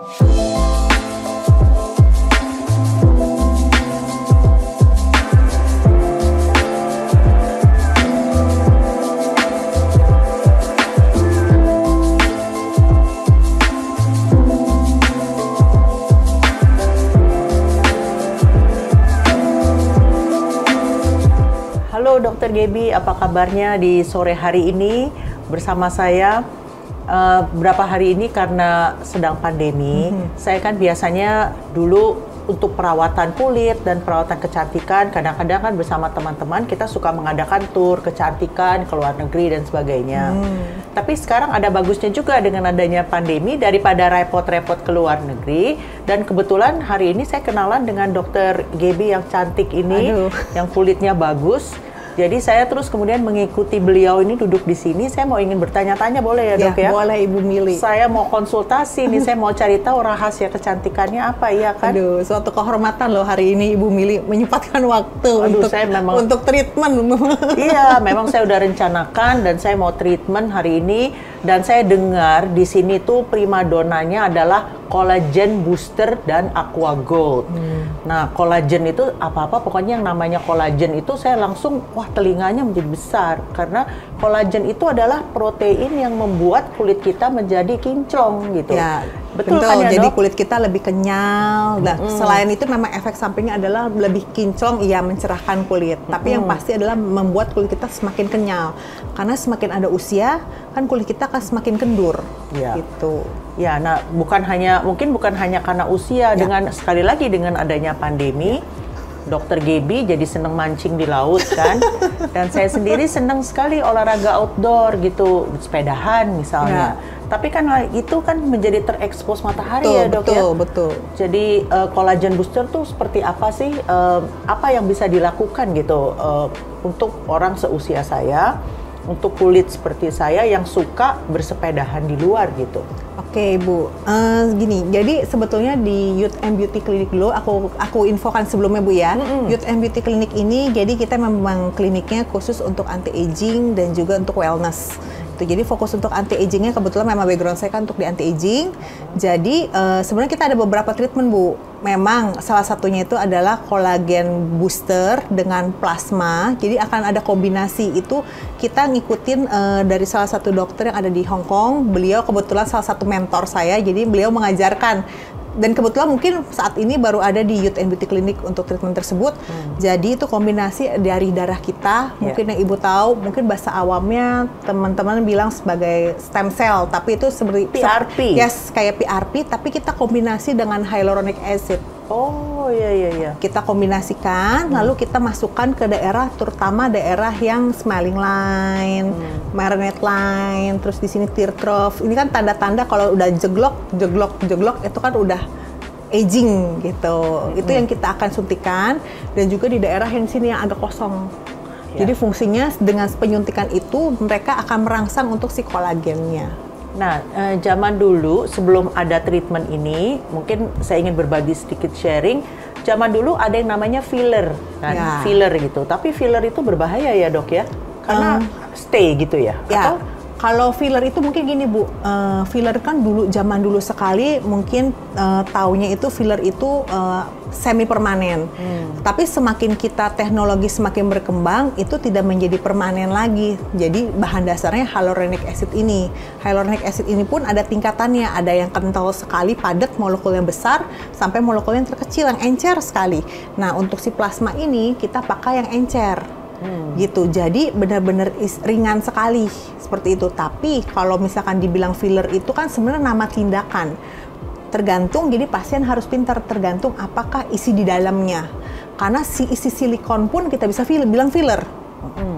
Halo Dr. Gaby, apa kabarnya di sore hari ini bersama saya? Berapa hari ini karena sedang pandemi, saya kan biasanya dulu untuk perawatan kulit dan perawatan kecantikan, kadang-kadang kan bersama teman-teman kita suka mengadakan tur kecantikan ke luar negeri dan sebagainya. Tapi sekarang ada bagusnya juga dengan adanya pandemi, daripada repot-repot ke luar negeri. Dan kebetulan hari ini saya kenalan dengan Dr. Gaby yang cantik ini, yang kulitnya bagus. Jadi saya terus kemudian mengikuti beliau ini duduk di sini. Saya mau ingin bertanya-tanya, boleh ya dok ya? Boleh Ibu Mili. Saya mau konsultasi nih, saya mau cari tahu rahasia kecantikannya apa ya kan? Aduh, suatu kehormatan loh hari ini Ibu Mili menyempatkan waktu untuk treatment. Iya, memang saya udah rencanakan dan saya mau treatment hari ini. Dan saya dengar di sini tuh primadonanya adalah collagen booster dan aqua gold. Nah, collagen itu apa-apa, pokoknya yang namanya collagen itu saya langsung, wah telinganya menjadi besar. Karena collagen itu adalah protein yang membuat kulit kita menjadi kinclong gitu. Ya, betul kan ya, jadi dok? kulit kita lebih kenyal. Nah, selain itu memang efek sampingnya adalah lebih kinclong, iya mencerahkan kulit. Tapi yang pasti adalah membuat kulit kita semakin kenyal. Karena semakin ada usia, kan kulit kita akan semakin kendur. Ya. Gitu. Ya, nah mungkin bukan hanya karena usia, dengan sekali lagi dengan adanya pandemi, Dr. Gaby jadi seneng mancing di laut kan, dan saya sendiri seneng sekali olahraga outdoor gitu, sepedahan misalnya. Tapi kan itu kan menjadi terekspos matahari ya dok ya. Betul. Jadi collagen booster tuh seperti apa sih? Apa yang bisa dilakukan gitu untuk orang seusia saya? Untuk kulit seperti saya yang suka bersepedahan di luar gitu. Oke Bu, gini, jadi sebetulnya di Youth and Beauty Clinic dulu, aku infokan sebelumnya Bu ya. Youth and Beauty Clinic ini, jadi kita memang kliniknya khusus untuk anti-aging dan juga untuk wellness. Jadi fokus untuk anti-agingnya, kebetulan memang background saya kan untuk di anti-aging. Jadi sebenarnya kita ada beberapa treatment Bu. Memang salah satunya itu adalah collagen booster dengan plasma. Jadi akan ada kombinasi itu, kita ngikutin dari salah satu dokter yang ada di Hong Kong. Beliau kebetulan salah satu mentor saya, jadi beliau mengajarkan. Dan kebetulan mungkin saat ini baru ada di Youth and Beauty Clinic untuk treatment tersebut. Jadi itu kombinasi dari darah kita, mungkin yang Ibu tahu, mungkin bahasa awamnya teman-teman bilang sebagai stem cell, tapi itu seperti PRP. Yes, kayak PRP, tapi kita kombinasi dengan hyaluronic acid. Oh iya. Kita kombinasikan, lalu kita masukkan ke daerah, terutama daerah yang smiling line, marionette line, terus di sini tear trough. Ini kan tanda-tanda kalau udah jeglok itu kan udah aging gitu. Itu yang kita akan suntikan, dan juga di daerah yang sini yang agak kosong. Jadi fungsinya dengan penyuntikan itu mereka akan merangsang untuk si kolagennya. Nah, zaman dulu sebelum ada treatment ini, mungkin saya ingin berbagi sedikit sharing. Zaman dulu ada yang namanya filler, kan? Filler gitu. Tapi filler itu berbahaya ya dok ya? Karena stay gitu ya? Atau? Kalau filler itu mungkin gini Bu, filler kan zaman dulu sekali mungkin taunya itu filler itu semi permanen. Tapi semakin kita teknologi semakin berkembang, itu tidak menjadi permanen lagi. Jadi bahan dasarnya hyaluronic acid ini. Hyaluronic acid ini pun ada tingkatannya, ada yang kental sekali, padat, molekulnya besar, sampai molekulnya yang terkecil, yang encer sekali. Nah untuk si plasma ini kita pakai yang encer. Gitu, jadi benar-benar ringan sekali seperti itu. Tapi kalau misalkan dibilang filler itu kan sebenarnya nama tindakan, tergantung. Jadi pasien harus pintar, tergantung apakah isi di dalamnya, karena si isi silikon pun kita bisa bilang filler.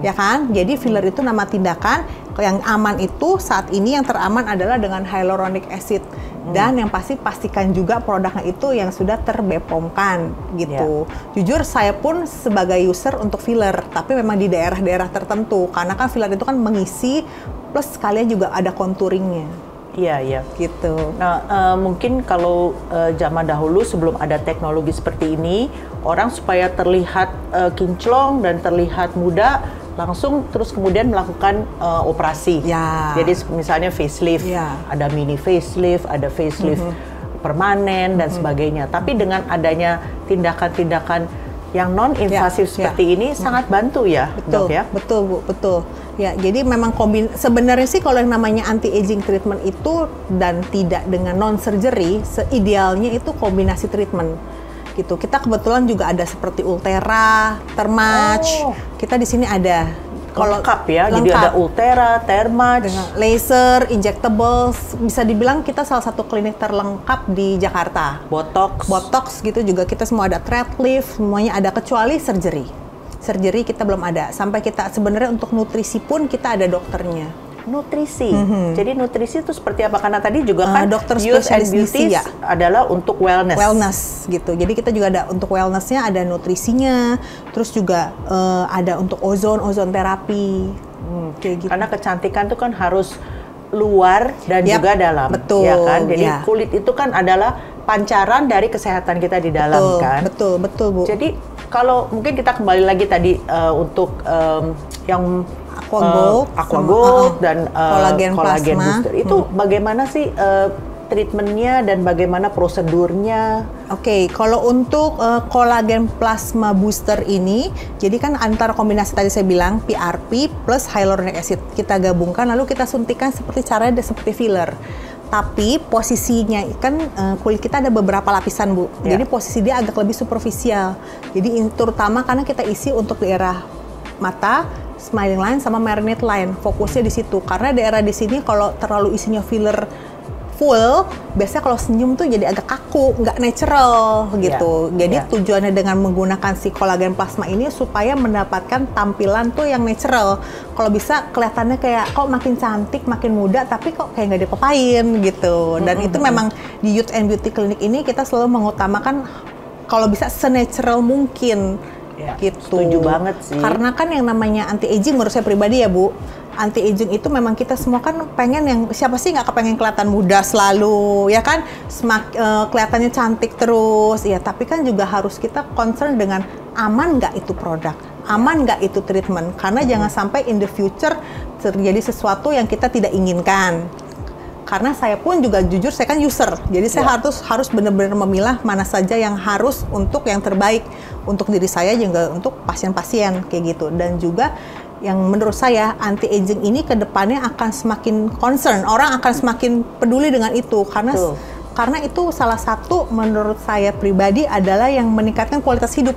Ya kan? Jadi filler itu nama tindakan. Yang aman itu saat ini yang teraman adalah dengan hyaluronic acid. Dan yang pastikan juga produknya itu yang sudah terbepomkan gitu. Jujur saya pun sebagai user untuk filler, tapi memang di daerah-daerah tertentu, karena kan filler itu kan mengisi plus sekalian juga ada contouringnya. Iya. Gitu. Nah, mungkin kalau zaman dahulu sebelum ada teknologi seperti ini, orang supaya terlihat kinclong dan terlihat muda, langsung terus kemudian melakukan operasi. Jadi misalnya facelift, ada mini facelift, ada facelift. permanen dan sebagainya. Tapi dengan adanya tindakan-tindakan yang non-invasif seperti ini sangat bantu ya, betul, Dok ya? Betul, Bu, betul. Ya, jadi memang sebenarnya sih kalau yang namanya anti-aging treatment itu dan tidak dengan non-surgery, seidealnya itu kombinasi treatment. Gitu. Kita kebetulan juga ada seperti Ulthera, Thermage. Kita di sini ada. Lengkap ya, jadi ada Ulthera, Thermage, dengan laser, injectables, bisa dibilang kita salah satu klinik terlengkap di Jakarta. Botox gitu juga kita semua ada, thread lift, semuanya ada kecuali surgery. Surgery kita belum ada. Sampai kita sebenarnya untuk nutrisi pun kita ada dokternya. Nutrisi. Jadi nutrisi itu seperti apa? Karena tadi juga kan dokter youth and beauty ya, adalah untuk wellness. Wellness gitu. Jadi kita juga ada untuk wellnessnya, ada nutrisinya, terus juga ada untuk ozon terapi. Kayak gitu. Karena kecantikan itu kan harus luar dan juga dalam. Betul. Ya kan? Jadi kulit itu kan adalah pancaran dari kesehatan kita di dalam kan. Betul, Bu. Jadi kalau mungkin kita kembali lagi tadi untuk yang Aqua Gold dan kolagen booster itu bagaimana sih treatmentnya dan bagaimana prosedurnya? Oke, kalau untuk kolagen plasma booster ini, jadi kan antara kombinasi tadi saya bilang PRP plus hyaluronic acid kita gabungkan, lalu kita suntikan seperti caranya seperti filler. Tapi posisinya kan kulit kita ada beberapa lapisan, Bu. Jadi posisi dia agak lebih superficial. Jadi terutama karena kita isi untuk daerah mata, smiling line sama marinate line, fokusnya di situ. Karena daerah di sini kalau terlalu isinya filler full, biasanya kalau senyum tuh jadi agak kaku, nggak natural gitu. Jadi tujuannya dengan menggunakan si kolagen plasma ini supaya mendapatkan tampilan tuh yang natural. Kalau bisa kelihatannya kayak kok makin cantik, makin muda, tapi kok kayak nggak diapa-apain gitu. Dan itu memang di Youth and Beauty Clinic ini kita selalu mengutamakan kalau bisa se-natural mungkin. Gitu. Setuju banget sih. Karena kan yang namanya anti-aging menurut saya pribadi ya, Bu, anti-aging itu memang kita semua kan pengen yang, siapa sih nggak kepengen kelihatan muda selalu, ya kan? Kelihatannya cantik terus, ya. Tapi kan juga harus kita concern dengan aman nggak itu produk, aman nggak itu treatment. Karena jangan sampai in the future terjadi sesuatu yang kita tidak inginkan. Karena saya pun juga jujur saya kan user, jadi saya harus benar-benar memilah mana saja yang harus untuk yang terbaik untuk diri saya juga untuk pasien-pasien kayak gitu. Dan juga yang menurut saya anti-aging ini ke depannya akan semakin concern, orang akan semakin peduli dengan itu karena itu salah satu menurut saya pribadi adalah yang meningkatkan kualitas hidup.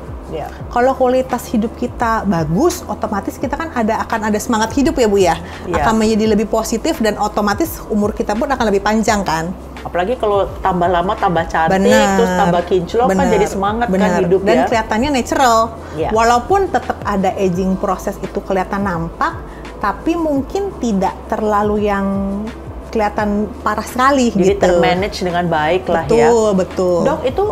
Kalau kualitas hidup kita bagus, otomatis kita kan akan ada semangat hidup ya, Bu ya. Akan menjadi lebih positif dan otomatis umur kita pun akan lebih panjang kan. Apalagi kalau tambah lama tambah cantik, terus tambah kinclong kan jadi semangat kan hidup dan kelihatannya natural. Walaupun tetap ada aging proses itu kelihatan nampak, tapi mungkin tidak terlalu yang kelihatan parah sekali. Jadi termanage dengan baik lah ya. Betul. Dok, itu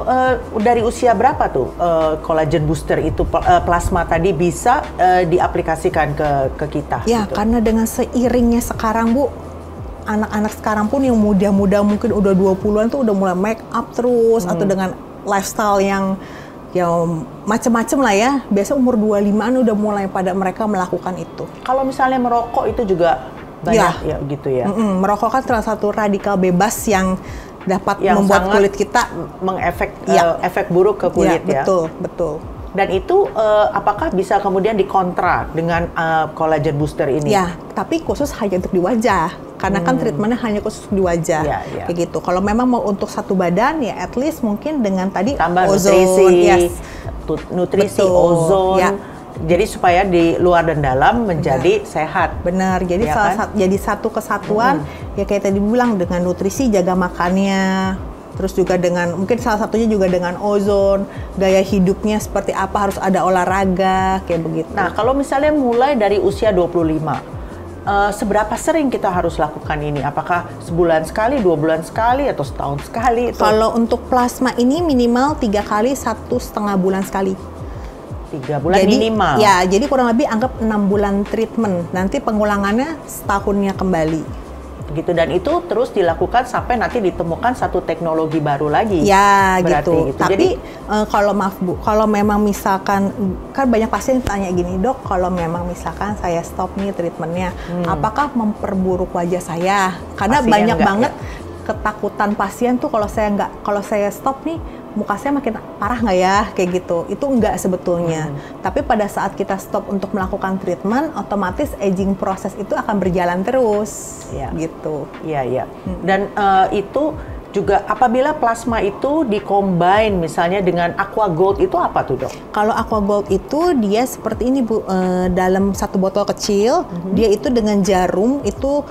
dari usia berapa tuh collagen booster itu plasma tadi bisa diaplikasikan ke kita? Ya, gitu? Karena dengan seiringnya sekarang, Bu, anak-anak sekarang pun yang muda-muda mungkin udah 20-an tuh udah mulai make up terus atau dengan lifestyle yang macam-macam lah ya. Biasa umur 25-an udah mulai pada mereka melakukan itu. Kalau misalnya merokok itu juga banyak ya gitu ya. Merokok kan salah satu radikal bebas yang dapat membuat kulit kita mengefek efek buruk ke kulit ya. Betul. Dan itu apakah bisa kemudian dikontrak dengan collagen booster ini? Ya, tapi khusus hanya untuk di wajah. Karena kan treatmentnya hanya khusus di wajah. Kayak gitu. Kalau memang mau untuk satu badan ya at least mungkin dengan tadi tambah ozon, nutrisi, ozon. Jadi supaya di luar dan dalam menjadi sehat. Benar. Jadi jadi satu kesatuan ya kayak tadi bilang dengan nutrisi, jaga makannya, terus juga dengan mungkin salah satunya juga dengan ozon, gaya hidupnya seperti apa, harus ada olahraga kayak begitu. Nah, kalau misalnya mulai dari usia 25, seberapa sering kita harus lakukan ini? Apakah sebulan sekali, 2 bulan sekali, atau setahun sekali? Kalau untuk plasma ini minimal 3 kali 1,5 bulan sekali. 3 bulan minimal? Ya, jadi kurang lebih anggap 6 bulan treatment. Nanti pengulangannya setahunnya kembali. Gitu, dan itu terus dilakukan sampai nanti ditemukan satu teknologi baru lagi. Ya, gitu. Tapi jadi, kalau maaf Bu, kalau memang misalkan, kan banyak pasien tanya gini, Dok, kalau memang misalkan saya stop nih treatmentnya, apakah memperburuk wajah saya? Karena banyak banget ketakutan pasien tuh kalau saya stop nih muka saya makin parah nggak ya, kayak gitu. Itu enggak sebetulnya. Tapi pada saat kita stop untuk melakukan treatment, otomatis aging proses itu akan berjalan terus, gitu. Iya, iya. Dan itu juga apabila plasma itu di-combine misalnya dengan Aqua Gold, itu apa tuh, Dok? Kalau Aqua Gold itu dia seperti ini, Bu. Dalam satu botol kecil, dia itu dengan jarum itu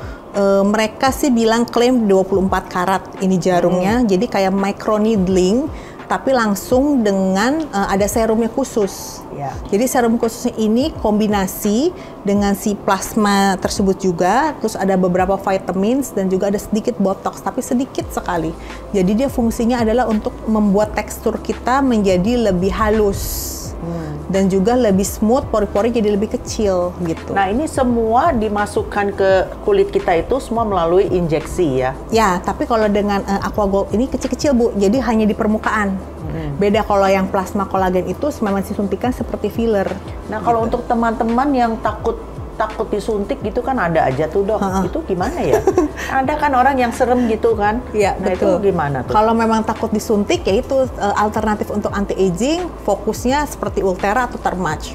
mereka sih bilang klaim 24 karat ini jarumnya. Jadi kayak microneedling, tapi langsung dengan ada serumnya khusus. Jadi serum khususnya ini kombinasi dengan si plasma tersebut juga, terus ada beberapa vitamins dan juga ada sedikit botox, tapi sedikit sekali. Jadi dia fungsinya adalah untuk membuat tekstur kita menjadi lebih halus. Dan juga lebih smooth, pori-pori jadi lebih kecil gitu. Nah, ini semua dimasukkan ke kulit kita itu semua melalui injeksi ya? Ya, tapi kalau dengan Aqua Gold ini kecil-kecil, Bu, jadi hanya di permukaan. Beda kalau yang plasma kolagen itu memang disuntikan seperti filler. Nah, kalau untuk teman-teman yang takut disuntik gitu kan ada aja tuh, Dok. Itu gimana ya? Ada kan orang yang serem gitu kan? Iya, nah, betul. Itu gimana tuh? Kalau memang takut disuntik, ya itu alternatif untuk anti-aging, fokusnya seperti Ulthera atau Thermage.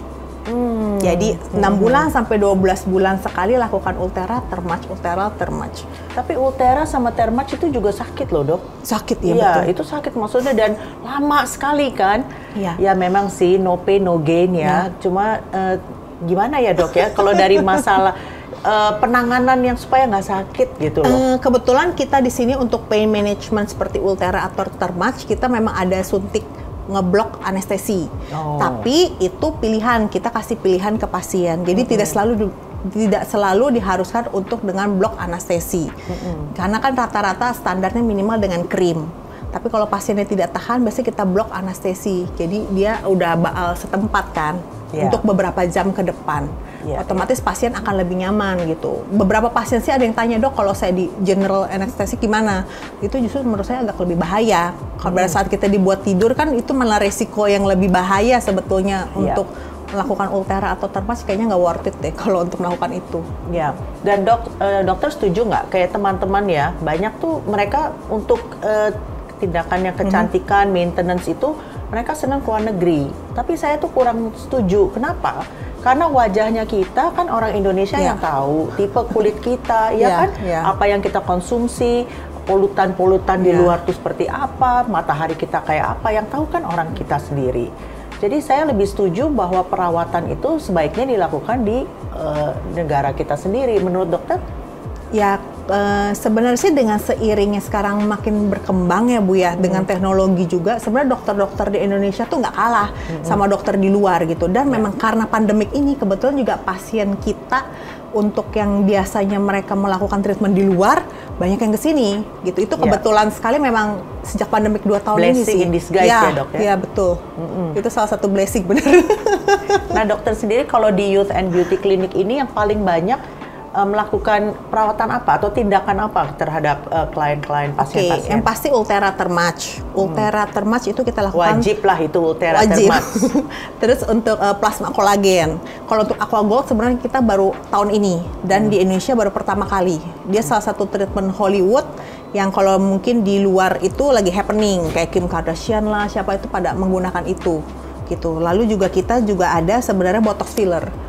Jadi 6 bulan sampai 12 bulan sekali lakukan Ulthera, Thermage. Tapi Ulthera sama Thermage itu juga sakit loh, Dok. Sakit ya, betul. betul. Itu sakit maksudnya dan lama sekali kan? Iya. Ya memang sih no pain no gain ya. Cuma gimana ya, Dok ya? Kalau dari masalah penanganan yang supaya nggak sakit gitu loh. Kebetulan kita di sini untuk pain management seperti Ulthera atau Thermage, kita memang ada suntik ngeblok anestesi. Tapi itu pilihan, kita kasih pilihan ke pasien. Jadi tidak selalu diharuskan untuk dengan blok anestesi. Karena kan rata-rata standarnya minimal dengan krim. Tapi kalau pasiennya tidak tahan, biasanya kita blok anestesi. Jadi dia udah baal setempat kan untuk beberapa jam ke depan. Otomatis pasien akan lebih nyaman gitu. Beberapa pasien sih ada yang tanya, Dok, kalau saya di general anesthesia gimana? Itu justru menurut saya agak lebih bahaya. Kalau pada saat kita dibuat tidur kan itu malah resiko yang lebih bahaya sebetulnya untuk melakukan Ulthera atau Thermage, kayaknya nggak worth it deh kalau untuk melakukan itu. Ya, dan dokter setuju nggak? Kayak teman-teman ya, banyak tuh mereka untuk tindakan yang kecantikan, maintenance itu mereka senang keluar negeri. Tapi saya tuh kurang setuju. Kenapa? Karena wajahnya kita kan orang Indonesia yang tahu tipe kulit kita, ya kan? Apa yang kita konsumsi, polutan-polutan di luar tuh seperti apa, matahari kita kayak apa, yang tahu kan orang kita sendiri. Jadi saya lebih setuju bahwa perawatan itu sebaiknya dilakukan di negara kita sendiri. Menurut dokter? Ya, sebenarnya sih dengan seiringnya sekarang makin berkembang ya, Bu ya, dengan teknologi juga, sebenarnya dokter-dokter di Indonesia tuh nggak kalah sama dokter di luar gitu. Dan memang karena pandemik ini, kebetulan juga pasien kita untuk yang biasanya mereka melakukan treatment di luar, banyak yang kesini gitu. Itu kebetulan sekali memang sejak pandemik 2 tahun ini sih. Blessing in disguise ya, Dok ya? Iya, betul. Itu salah satu blessing, benar. Nah, dokter sendiri kalau di Youth and Beauty Clinic ini yang paling banyak melakukan perawatan apa atau tindakan apa terhadap klien-klien pasien-pasien? Yang pasti Ulthera Thermage. Ulthera Thermage itu kita lakukan. Wajib lah itu Ulthera Thermage. Terus untuk plasma kolagen. Kalau untuk Aqua Gold sebenarnya kita baru tahun ini dan di Indonesia baru pertama kali. Dia salah satu treatment Hollywood yang kalau mungkin di luar itu lagi happening, kayak Kim Kardashian lah, siapa itu pada menggunakan itu gitu. Lalu juga kita juga ada sebenarnya botox filler.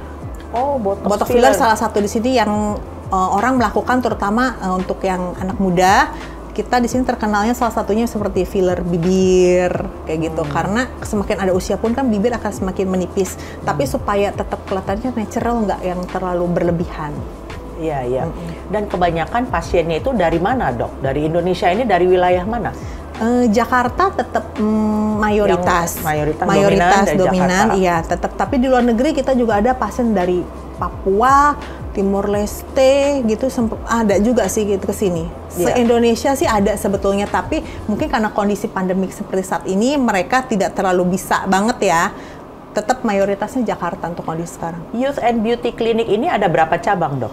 Botox filler salah satu di sini yang orang melakukan, terutama untuk yang anak muda. Kita di sini terkenalnya salah satunya seperti filler bibir kayak gitu. Karena semakin ada usia pun kan bibir akan semakin menipis. Tapi supaya tetap kelihatannya natural, nggak yang terlalu berlebihan. Iya, iya. Dan kebanyakan pasiennya itu dari mana, Dok? Dari Indonesia ini dari wilayah mana? Jakarta tetap mayoritas dominan, iya tetap. Tapi di luar negeri kita juga ada pasien dari Papua, Timor Leste gitu, ada juga sih gitu kesini. Se-Indonesia sih ada sebetulnya, tapi mungkin karena kondisi pandemik seperti saat ini mereka tidak terlalu bisa banget ya. Tetap mayoritasnya Jakarta untuk kondisi sekarang. Youth and Beauty Clinic ini ada berapa cabang, Dok?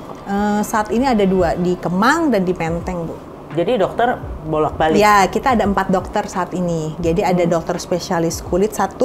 Saat ini ada 2, di Kemang dan di Menteng, Bu. Jadi dokter bolak-balik? Ya, kita ada 4 dokter saat ini. Jadi ada dokter spesialis kulit 1,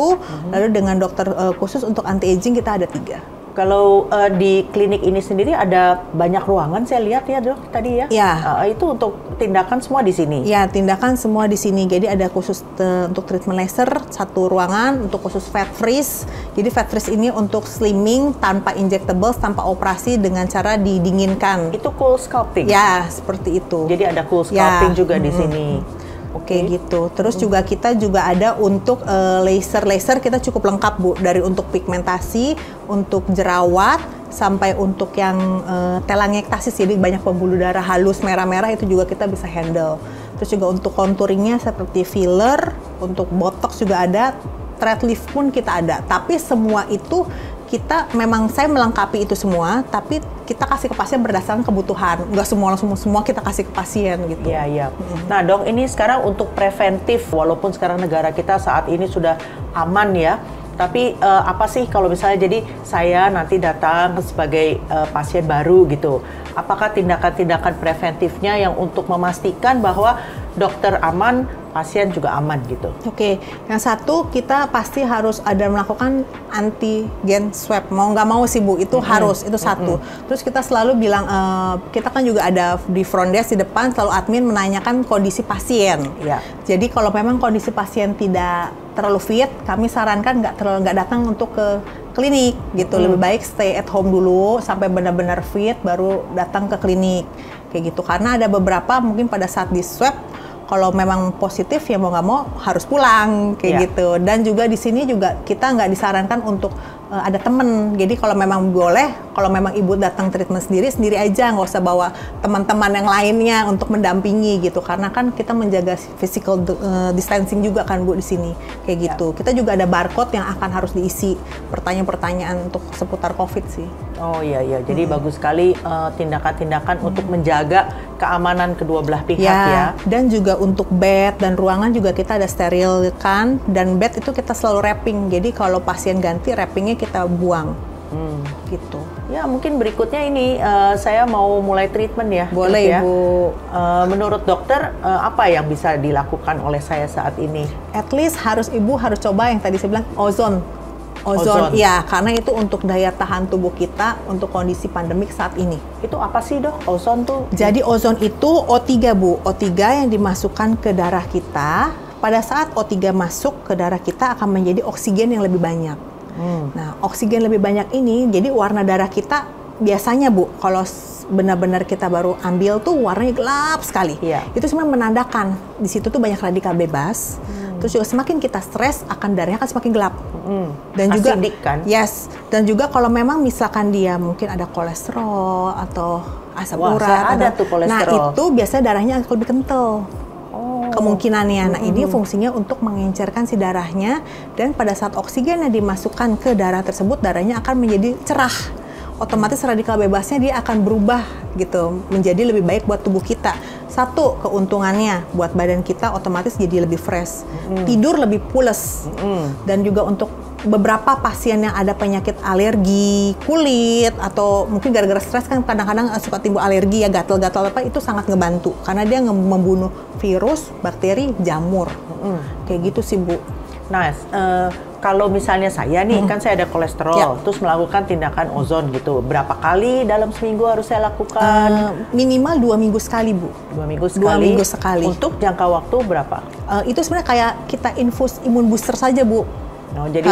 lalu dengan dokter khusus untuk anti-aging kita ada 3. Kalau di klinik ini sendiri ada banyak ruangan saya lihat ya dok tadi ya. Ya. Itu untuk tindakan semua di sini. Ya, tindakan semua di sini. Jadi ada khusus untuk treatment laser satu ruangan, untuk khusus fat freeze. Jadi fat freeze ini untuk slimming tanpa injectables, tanpa operasi dengan cara didinginkan. Itu cool sculpting. Ya, seperti itu. Jadi ada cool sculpting juga di sini. Oke gitu. Terus juga kita juga ada untuk laser kita cukup lengkap Bu, dari untuk pigmentasi, untuk jerawat, sampai untuk yang telangiektasis, jadi banyak pembuluh darah halus merah-merah itu juga kita bisa handle. Terus juga untuk contouringnya seperti filler, untuk botox juga ada, thread lift pun kita ada. Tapi semua itu kita memang saya melengkapi itu semua, tapi kita kasih ke pasien berdasarkan kebutuhan. Nggak semua kita kasih ke pasien gitu. Iya, iya. Nah dok, ini sekarang untuk preventif, walaupun sekarang negara kita saat ini sudah aman ya, tapi apa sih kalau misalnya jadi saya nanti datang sebagai pasien baru gitu, apakah tindakan-tindakan preventifnya yang untuk memastikan bahwa dokter aman, pasien juga aman gitu? Oke, yang satu kita pasti harus ada melakukan antigen swab. Mau nggak mau sih Bu, itu harus, itu satu. Terus kita selalu bilang, kita kan juga ada di front desk di depan, selalu admin menanyakan kondisi pasien. Ya. Jadi kalau memang kondisi pasien tidak terlalu fit, kami sarankan nggak datang untuk ke klinik gitu. Lebih baik stay at home dulu sampai benar-benar fit, baru datang ke klinik kayak gitu. Karena ada beberapa mungkin pada saat di swab, kalau memang positif ya mau nggak mau harus pulang kayak gitu. Dan juga di sini juga kita nggak disarankan untuk ada temen. Jadi kalau memang boleh, kalau memang ibu datang treatment sendiri aja, nggak usah bawa teman-teman yang lainnya untuk mendampingi gitu. Karena kan kita menjaga physical distancing juga kan Bu di sini kayak gitu. Kita juga ada barcode yang akan harus diisi pertanyaan-pertanyaan untuk seputar COVID sih. Oh iya iya, jadi bagus sekali tindakan-tindakan untuk menjaga keamanan kedua belah pihak ya. Dan juga untuk bed dan ruangan juga kita ada steril kan, dan bed itu kita selalu wrapping. Jadi kalau pasien ganti, wrappingnya kita buang. Gitu. Ya mungkin berikutnya ini saya mau mulai treatment ya. Boleh ya. Ibu. Menurut dokter apa yang bisa dilakukan oleh saya saat ini? At least ibu harus coba yang tadi saya bilang ozon. Ya, karena itu untuk daya tahan tubuh kita untuk kondisi pandemik saat ini. Itu apa sih dok, ozon tuh? Jadi ozon itu O3 Bu, O3 yang dimasukkan ke darah kita. Pada saat O3 masuk ke darah kita akan menjadi oksigen yang lebih banyak. Nah, oksigen lebih banyak ini, jadi warna darah kita biasanya Bu, kalau benar-benar kita baru ambil tuh warnanya gelap sekali. Itu sebenarnya menandakan di situ tuh banyak radikal bebas. Terus juga semakin kita stres, akan darahnya akan semakin gelap. Dan juga asidik kan? Yes. Dan juga kalau memang misalkan dia mungkin ada kolesterol atau asam urat. Ada tuh kolesterol. Nah itu biasanya darahnya akan lebih kental. Kemungkinannya. Nah ini fungsinya untuk mengencerkan si darahnya, dan pada saat oksigen yang dimasukkan ke darah tersebut, darahnya akan menjadi cerah. Otomatis radikal bebasnya dia akan berubah gitu, menjadi lebih baik buat tubuh kita. Satu, keuntungannya buat badan kita otomatis jadi lebih fresh, tidur lebih pules. Dan juga untuk beberapa pasien yang ada penyakit alergi kulit atau mungkin gara-gara stres kan kadang-kadang suka timbul alergi ya, gatal-gatal apa, itu sangat ngebantu karena dia membunuh virus, bakteri, jamur. Kayak gitu sih Bu. Nah, kalau misalnya saya nih, kan saya ada kolesterol, terus melakukan tindakan ozon gitu, berapa kali dalam seminggu harus saya lakukan? Minimal 2 minggu sekali Bu. 2 minggu sekali? 2 minggu sekali. Untuk jangka waktu berapa? Itu sebenarnya kayak kita infus imun booster saja Bu. Jadi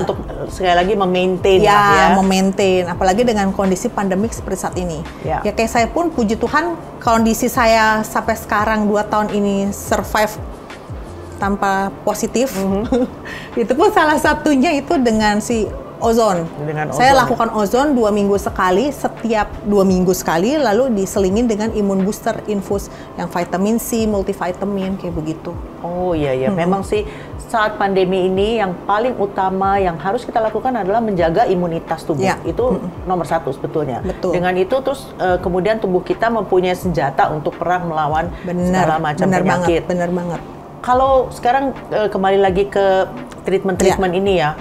untuk sekali lagi memaintain ya. Memaintain, apalagi dengan kondisi pandemik seperti saat ini. Ya kayak saya pun puji Tuhan kondisi saya sampai sekarang 2 tahun ini survive tanpa positif. Itu pun salah satunya itu dengan si ozon. Saya lakukan ozon 2 minggu sekali, setiap 2 minggu sekali, lalu diselingin dengan imun booster infus yang vitamin C, multivitamin kayak begitu. Oh iya ya, memang sih saat pandemi ini yang paling utama yang harus kita lakukan adalah menjaga imunitas tubuh. Itu nomor 1 sebetulnya. Dengan itu terus kemudian tubuh kita mempunyai senjata untuk perang melawan segala macam penyakit. Benar banget. Kalau sekarang kembali lagi ke treatment ini ya,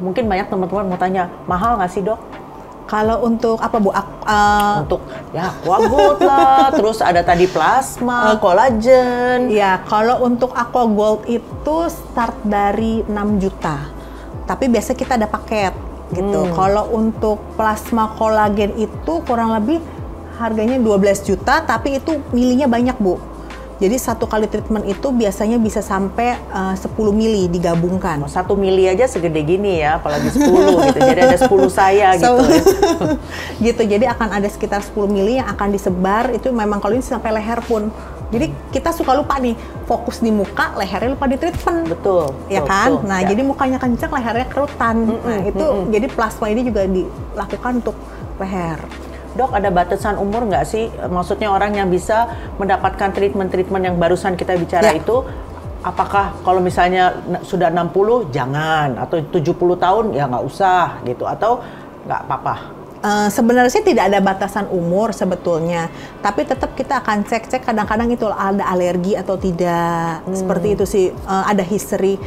mungkin banyak teman-teman mau tanya, mahal nggak sih dok? Kalau untuk apa Bu? Untuk ya Aqua Gold lah, terus ada tadi plasma, kolagen. Ya, kalau untuk Aqua Gold itu start dari 6 juta. Tapi biasa kita ada paket. gitu. Kalau untuk plasma kolagen itu kurang lebih harganya 12 juta, tapi itu milinya banyak, Bu. Jadi satu kali treatment itu biasanya bisa sampai 10 mili digabungkan. 1 mili aja segede gini ya, apalagi 10 gitu. Jadi ada 10 saya gitu. Gitu, jadi akan ada sekitar 10 mili yang akan disebar, itu memang kalau ini sampai leher pun. Jadi kita suka lupa nih, fokus di muka, lehernya lupa di treatment. Betul. Ya kan? Betul, Nah, ya. jadi mukanya kencang, lehernya kerutan. Nah, itu jadi plasma ini juga dilakukan untuk leher. Dok, ada batasan umur nggak sih? Maksudnya orang yang bisa mendapatkan treatment-treatment yang barusan kita bicara itu, apakah kalau misalnya sudah 60 jangan, atau 70 tahun ya nggak usah gitu, atau nggak apa-apa? Sebenarnya sih tidak ada batasan umur sebetulnya, tapi tetap kita akan cek-cek kadang-kadang itu ada alergi atau tidak, seperti itu sih, ada history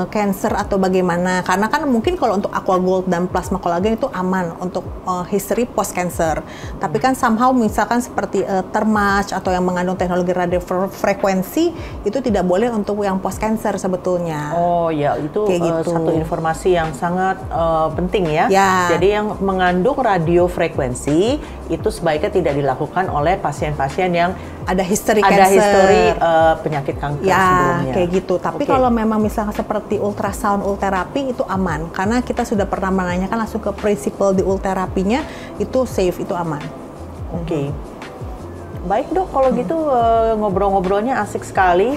cancer atau bagaimana, karena kan mungkin kalau untuk aqua gold dan plasma kolagen itu aman untuk history post cancer, tapi kan somehow misalkan seperti thermage atau yang mengandung teknologi radio frekuensi itu tidak boleh untuk yang post cancer sebetulnya. Oh ya, itu gitu. Satu informasi yang sangat penting ya. Jadi yang mengandung radio frekuensi itu sebaiknya tidak dilakukan oleh pasien-pasien yang ada history penyakit kanker ya, sebelumnya. Kayak gitu. Tapi kalau memang misalnya seperti ultrasound ulterapi itu aman, karena kita sudah pernah menanyakan langsung ke prinsipal di ulterapinya, itu safe, itu aman. Oke. Baik Dok, kalau gitu ngobrol-ngobrolnya asik sekali.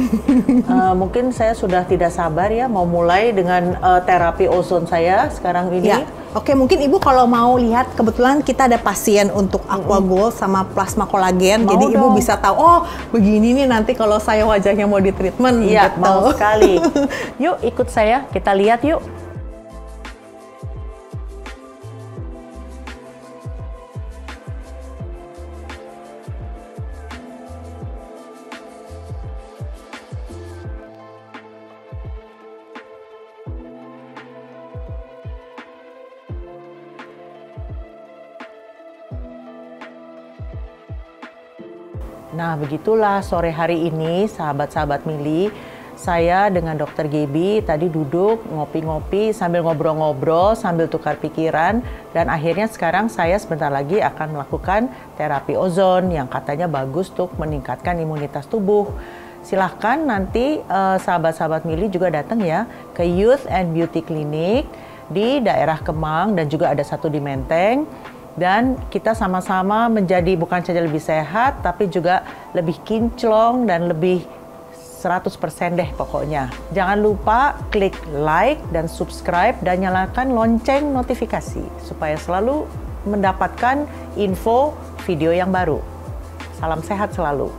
Mungkin saya sudah tidak sabar ya mau mulai dengan terapi ozon saya sekarang ini. Ya. Oke, mungkin Ibu kalau mau lihat, kebetulan kita ada pasien untuk aqua gold sama plasma kolagen, Mau jadi dong. Ibu bisa tahu, oh begini nih nanti kalau saya wajahnya mau di treatment. Iya, gitu. mau sekali. Yuk ikut saya, kita lihat yuk. Nah, begitulah sore hari ini, sahabat-sahabat Mili, saya dengan Dr. Gaby tadi duduk ngopi-ngopi sambil ngobrol-ngobrol, sambil tukar pikiran, dan akhirnya sekarang saya sebentar lagi akan melakukan terapi ozon yang katanya bagus untuk meningkatkan imunitas tubuh. Silahkan nanti sahabat-sahabat Mili juga datang ya ke Youth and Beauty Clinic di daerah Kemang dan juga ada satu di Menteng. Dan kita sama-sama menjadi bukan saja lebih sehat, tapi juga lebih kinclong dan lebih 100% deh pokoknya. Jangan lupa klik like dan subscribe dan nyalakan lonceng notifikasi supaya selalu mendapatkan info video yang baru. Salam sehat selalu.